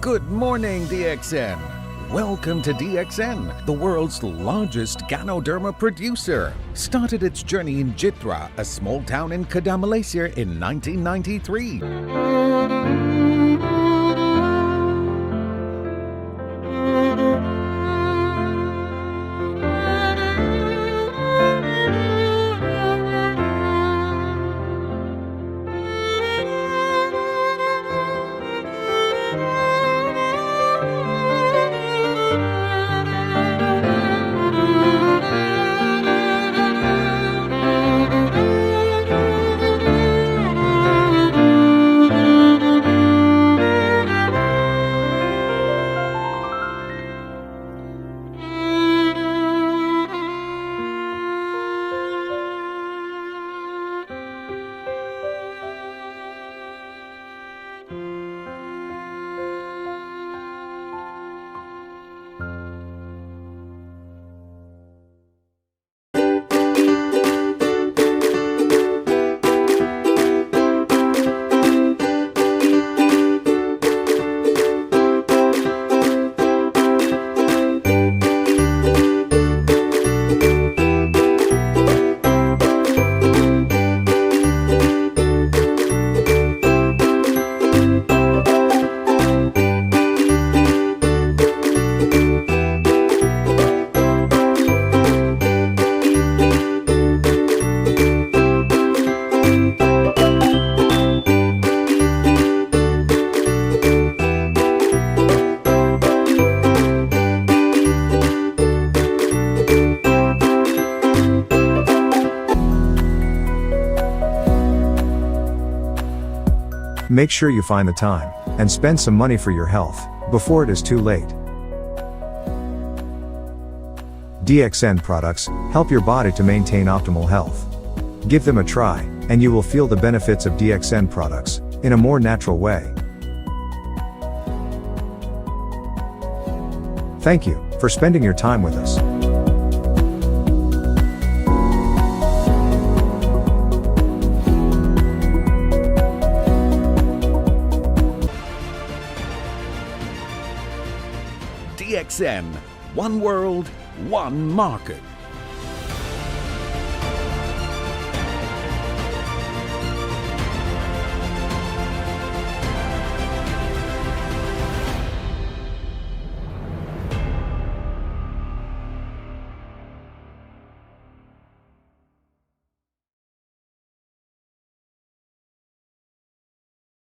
Good morning, DXN. Welcome to DXN, the world's largest Ganoderma producer. Started its journey in Jitra, a small town in Kedah, Malaysia in 1993. Make sure you find the time and spend some money for your health before it is too late. DXN products help your body to maintain optimal health. Give them a try, and you will feel the benefits of DXN products in a more natural way. Thank you for spending your time with us. DXN, one world, one market.